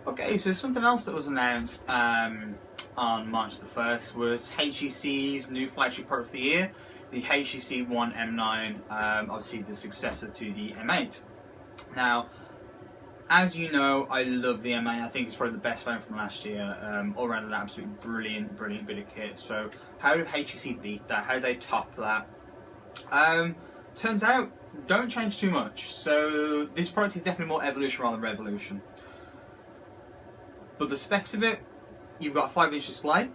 Okay, so something else that was announced on March the 1st was HTC's new flagship product of the year, the HTC One M9, obviously the successor to the M8. Now, as you know, I love the M8. I think it's probably the best phone from last year. All around an absolutely brilliant bit of kit. So how did HTC beat that? How did they top that? Turns out, don't change too much. So this product is definitely more evolution rather than revolution. But the specs of it, you've got a 5-inch display,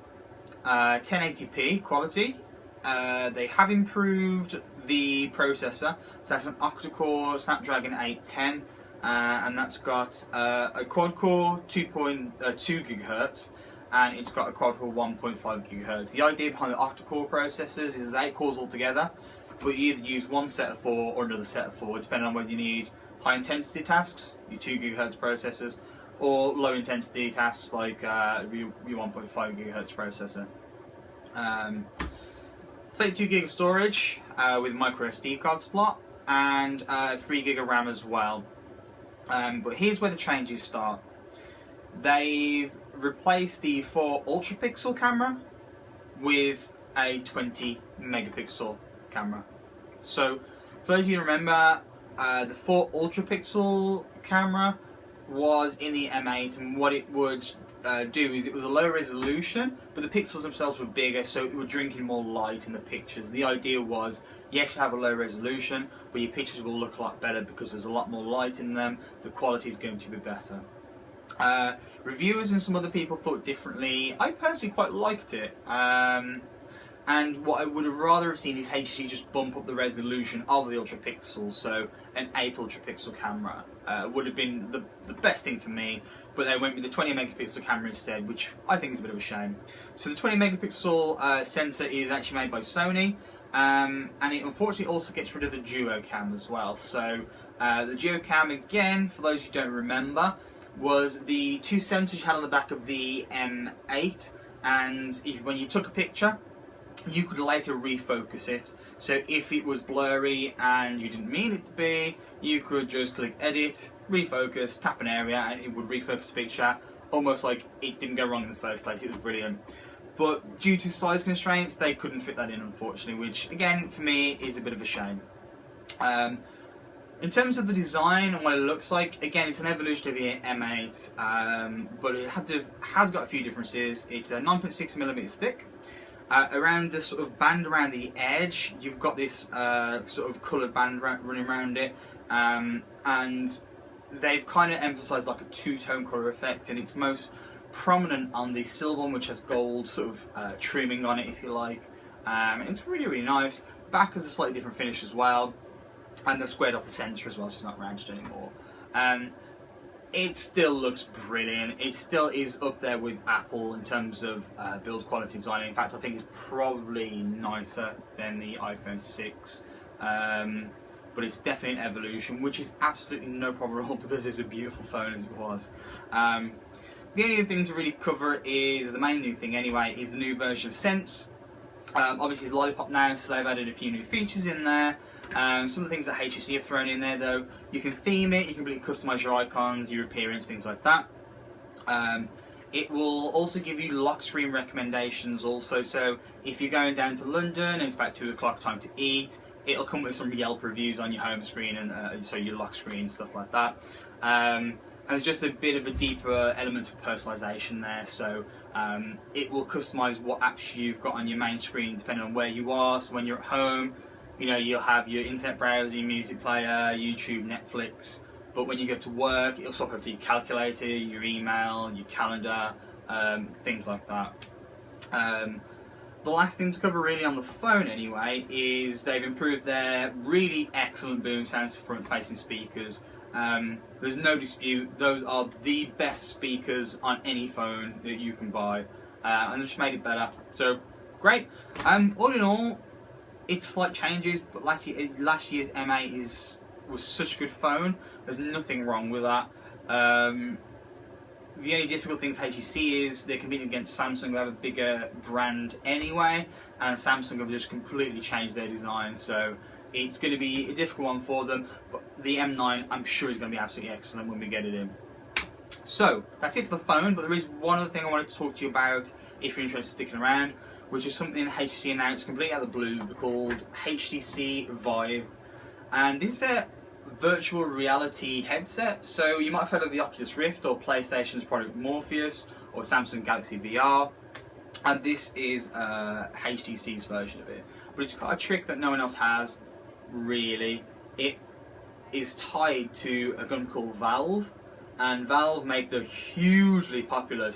1080p quality. They have improved the processor, so that's an octa-core Snapdragon 810, and that's got a quad-core 2.2 GHz, and it's got a quad-core 1.5 GHz. The idea behind the octa-core processors is 8 cores altogether, but you either use one set of 4 or another set of 4, depending on whether you need high-intensity tasks, your 2 GHz processors, or low-intensity tasks like your 1.5 GHz processor. 32 gig of storage with micro SD card slot, and 3 gig of RAM as well. But here's where the changes start. They've replaced the 4 ultra pixel camera with a 20 megapixel camera. So for those of you who remember, the 4 ultra pixel camera was in the M8, and what it would do is it was a low resolution, but the pixels themselves were bigger, so it would drink in more light in the pictures. The idea was, yes, you have a low resolution, but your pictures will look a lot better because there's a lot more light in them. The quality is going to be better. Reviewers and some other people thought differently. I personally quite liked it. And what I would have rather have seen is HTC just bump up the resolution of the ultra pixels, so an 8 ultra pixel camera would have been the best thing for me, but they went with the 20 megapixel camera instead, which I think is a bit of a shame. So the 20 megapixel sensor is actually made by Sony, and it unfortunately also gets rid of the duo cam as well. So the duo cam, again, for those who don't remember, was the 2 sensors you had on the back of the M8, and when you took a picture, you could later refocus it. So if it was blurry and you didn't mean it to be, you could just click edit, refocus, tap an area, and it would refocus the picture, almost like it didn't go wrong in the first place. It was brilliant. But due to size constraints, they couldn't fit that in, unfortunately, which again, for me, is a bit of a shame. In terms of the design and what it looks like, again, it's an evolution of the M8, but it has got a few differences. It's 9.6mm thick. Around the sort of band around the edge, you've got this sort of coloured band running around it, and they've kind of emphasised like a two-tone colour effect, and it's most prominent on the silver one, which has gold sort of trimming on it, if you like, and it's really nice. Back has a slightly different finish as well, and they've squared off the centre as well, so it's not rounded anymore. It still looks brilliant. It still is up there with Apple in terms of build quality design. In fact, I think it's probably nicer than the iPhone 6. But it's definitely an evolution, which is absolutely no problem at all because it's a beautiful phone as it was. The only other thing to really cover is, the main new thing anyway, is the new version of Sense. Obviously it's Lollipop now, so they've added a few new features in there. Some of the things that HTC have thrown in there though, you can theme it, you can really customise your icons, your appearance, things like that. It will also give you lock screen recommendations also, so if you're going down to London and it's about 2 o'clock time to eat, it'll come with some Yelp reviews on your home screen and so your lock screen, stuff like that. And there's just a bit of a deeper element of personalisation there, so it will customise what apps you've got on your main screen depending on where you are. So when you're at home, you know, you'll have your internet browser, your music player, YouTube, Netflix, but when you go to work, it'll swap over to your calculator, your email, your calendar, things like that. The last thing to cover really on the phone anyway is they've improved their really excellent boom sounds for front-facing speakers. There's no dispute, those are the best speakers on any phone that you can buy, and they've just made it better, so great. All in all, it's slight changes, but last year's M8 was such a good phone, there's nothing wrong with that. The only difficult thing for HTC is they're competing against Samsung, who have a bigger brand anyway, and Samsung have just completely changed their design, so it's going to be a difficult one for them, but the M9 I'm sure is going to be absolutely excellent when we get it in. So that's it for the phone, but there is one other thing I wanted to talk to you about if you're interested in sticking around, which is something HTC announced completely out of the blue called HTC Vive. And this is a virtual reality headset. So you might have heard of the Oculus Rift or PlayStation's product Morpheus or Samsung Galaxy VR. And this is HTC's version of it. But it's got a trick that no one else has, really. It is tied to a gun called Valve. And Valve make the hugely popular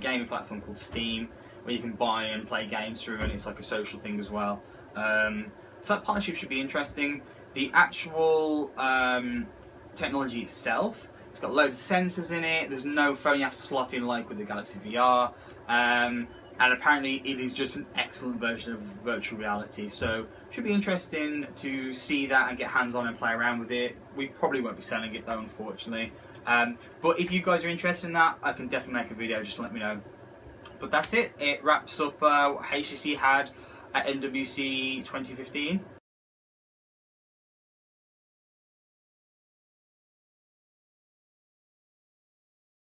gaming platform called Steam, where you can buy and play games through, and it's like a social thing as well. So that partnership should be interesting. The actual technology itself, it's got loads of sensors in it. There's no phone you have to slot in like with the Galaxy VR. And apparently it is just an excellent version of virtual reality. So should be interesting to see that and get hands on and play around with it. We probably won't be selling it though, unfortunately. But if you guys are interested in that, I can definitely make a video, just let me know. But that's it. It wraps up what HTC had at MWC 2015.